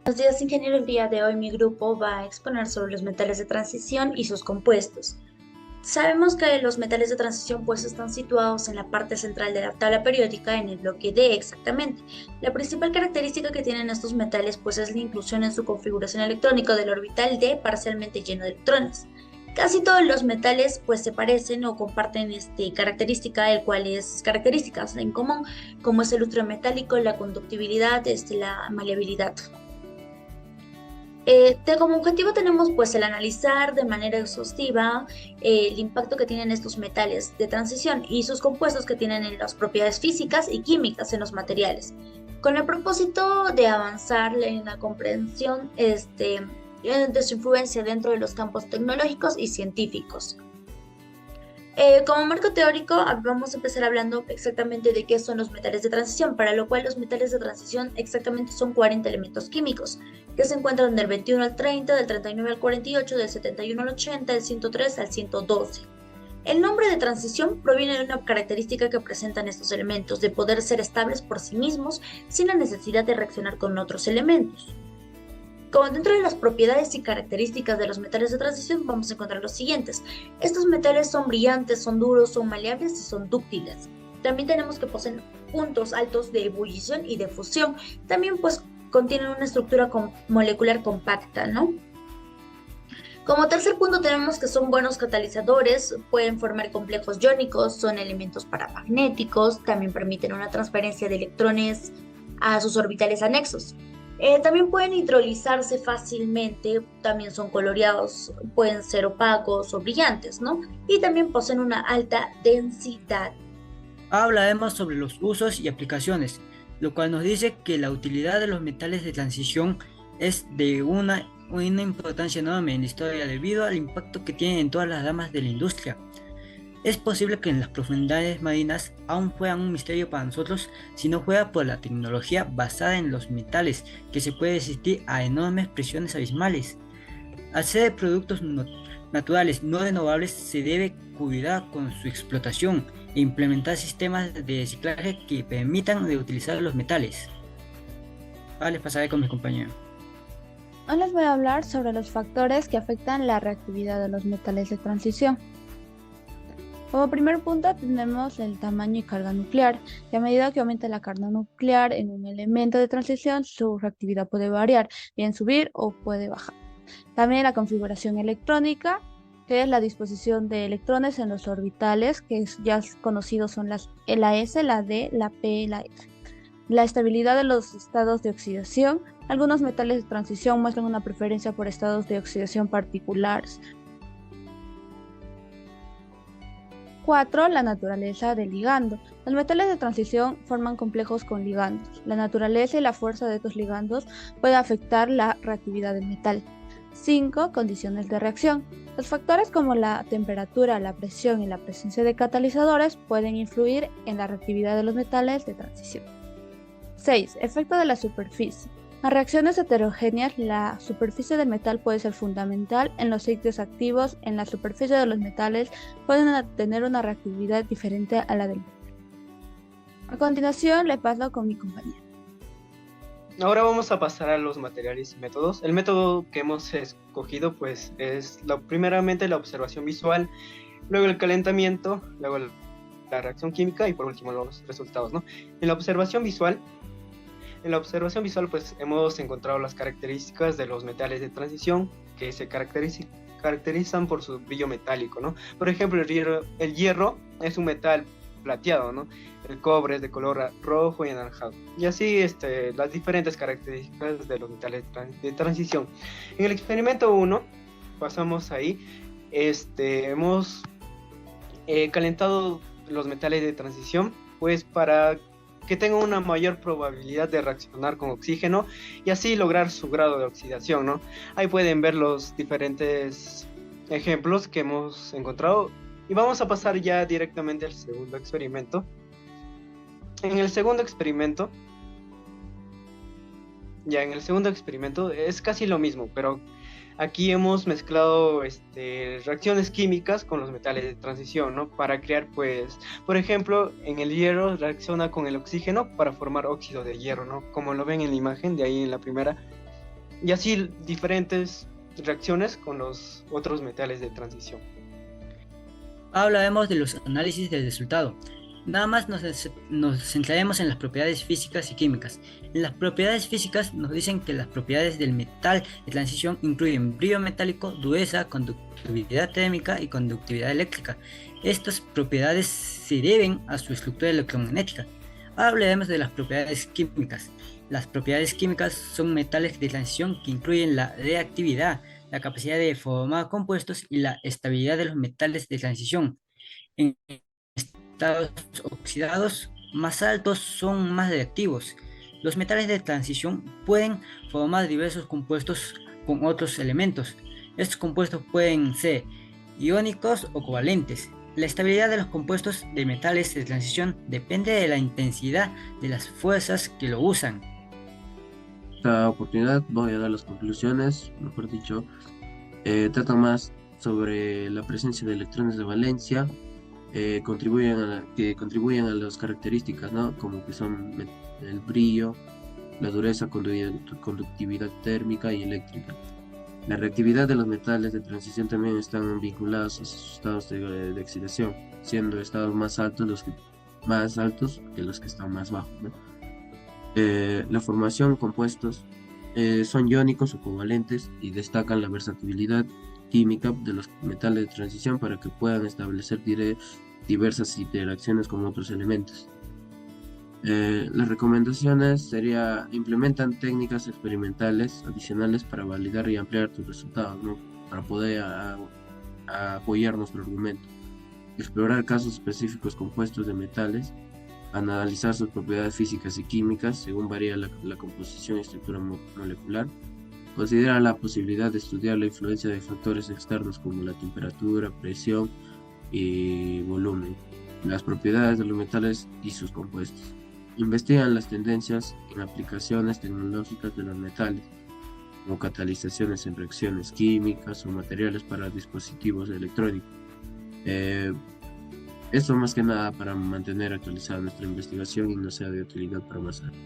Buenos días, ingeniero. El día de hoy mi grupo va a exponer sobre los metales de transición y sus compuestos. Sabemos que los metales de transición pues están situados en la parte central de la tabla periódica en el bloque D exactamente. La principal característica que tienen estos metales pues es la inclusión en su configuración electrónica del orbital D parcialmente lleno de electrones. Casi todos los metales pues se parecen o comparten característica, el cual es características en común, como es el lustro metálico, la conductibilidad, la maleabilidad. Como objetivo tenemos pues el analizar de manera exhaustiva el impacto que tienen estos metales de transición y sus compuestos que tienen en las propiedades físicas y químicas en los materiales, con el propósito de avanzar en la comprensión de su influencia dentro de los campos tecnológicos y científicos. Como marco teórico, vamos a empezar hablando exactamente de qué son los metales de transición, para lo cual los metales de transición exactamente son 40 elementos químicos, que se encuentran del 21 al 30, del 39 al 48, del 71 al 80, del 103 al 112. El nombre de transición proviene de una característica que presentan estos elementos, de poder ser estables por sí mismos sin la necesidad de reaccionar con otros elementos. Como dentro de las propiedades y características de los metales de transición vamos a encontrar los siguientes. Estos metales son brillantes, son duros, son maleables y son dúctiles. También tenemos que poseen puntos altos de ebullición y de fusión. También pues contienen una estructura molecular compacta, ¿no? Como tercer punto tenemos que son buenos catalizadores, pueden formar complejos iónicos, son elementos paramagnéticos, también permiten una transferencia de electrones a sus orbitales anexos. También pueden hidrolizarse fácilmente, también son coloreados, pueden ser opacos o brillantes, ¿no? Y también poseen una alta densidad. Hablaremos sobre los usos y aplicaciones, lo cual nos dice que la utilidad de los metales de transición es de una importancia enorme en la historia debido al impacto que tienen en todas las ramas de la industria. Es posible que en las profundidades marinas aún fueran un misterio para nosotros si no fuera por la tecnología basada en los metales, que se puede resistir a enormes presiones abismales. Al ser productos naturales no renovables, se debe cuidar con su explotación e implementar sistemas de reciclaje que permitan reutilizar los metales. Ahora les pasaré con mi compañero. Hoy les voy a hablar sobre los factores que afectan la reactividad de los metales de transición. Como primer punto tenemos el tamaño y carga nuclear, y a medida que aumenta la carga nuclear en un elemento de transición, su reactividad puede variar, bien subir o puede bajar. También la configuración electrónica, que es la disposición de electrones en los orbitales, que ya conocidos son la S, la D, la P y la F. La estabilidad de los estados de oxidación. Algunos metales de transición muestran una preferencia por estados de oxidación particulares. 4. La naturaleza del ligando. Los metales de transición forman complejos con ligandos. La naturaleza y la fuerza de estos ligandos puede afectar la reactividad del metal. 5. Condiciones de reacción. Los factores como la temperatura, la presión y la presencia de catalizadores pueden influir en la reactividad de los metales de transición. 6. Efecto de la superficie. En reacciones heterogéneas, la superficie del metal puede ser fundamental. En los sitios activos, en la superficie de los metales pueden tener una reactividad diferente a la del metal. A continuación, le paso con mi compañero. Ahora vamos a pasar a los materiales y métodos. El método que hemos escogido pues es primeramente la observación visual, luego el calentamiento, luego la reacción química y por último los resultados, ¿no? En la observación visual pues hemos encontrado las características de los metales de transición que se caracterizan por su brillo metálico, ¿no? Por ejemplo, el hierro es un metal plateado, ¿no? El cobre es de color rojo y anaranjado. Y así las diferentes características de los metales de transición. En el experimento 1 pasamos ahí, hemos calentado los metales de transición pues para que tengan una mayor probabilidad de reaccionar con oxígeno y así lograr su grado de oxidación, ¿no? Ahí pueden ver los diferentes ejemplos que hemos encontrado y vamos a pasar ya directamente al segundo experimento. En el segundo experimento es casi lo mismo, pero aquí hemos mezclado reacciones químicas con los metales de transición, ¿no? Para crear, pues, por ejemplo, en el hierro reacciona con el oxígeno para formar óxido de hierro, ¿no? Como lo ven en la imagen de ahí en la primera. y así diferentes reacciones con los otros metales de transición. Hablaremos de los análisis del resultado. Nada más nos centraremos en las propiedades físicas y químicas. En las propiedades físicas nos dicen que las propiedades del metal de transición incluyen brillo metálico, dureza, conductividad térmica y conductividad eléctrica. Estas propiedades se deben a su estructura electromagnética. Ahora hablaremos de las propiedades químicas. Las propiedades químicas son metales de transición que incluyen la reactividad, la capacidad de formar compuestos y la estabilidad de los metales de transición. En estados oxidados más altos son más reactivos. Los metales de transición pueden formar diversos compuestos con otros elementos. Estos compuestos pueden ser iónicos o covalentes. La estabilidad de los compuestos de metales de transición depende de la intensidad de las fuerzas que lo usan. Esta oportunidad voy a dar las conclusiones, mejor dicho, tratan más sobre la presencia de electrones de valencia, que contribuyen a las características, ¿no? Como que son el brillo, la dureza, conductividad térmica y eléctrica. La reactividad de los metales de transición también están vinculados a sus estados de oxidación, siendo estados más altos que los que están más bajos, ¿no? La formación compuestos son iónicos o covalentes y destacan la versatilidad química de los metales de transición para que puedan establecer diversas interacciones con otros elementos. Las recomendaciones sería implementan técnicas experimentales adicionales para validar y ampliar tus resultados, ¿no? Para poder apoyar nuestro argumento. Explorar casos específicos compuestos de metales, analizar sus propiedades físicas y químicas según varía la composición y estructura molecular. Considera la posibilidad de estudiar la influencia de factores externos como la temperatura, presión y volumen, las propiedades de los metales y sus compuestos. Investigan las tendencias en aplicaciones tecnológicas de los metales, como catalizaciones en reacciones químicas o materiales para dispositivos electrónicos. Esto más que nada para mantener actualizada nuestra investigación y no sea de utilidad para más adelante.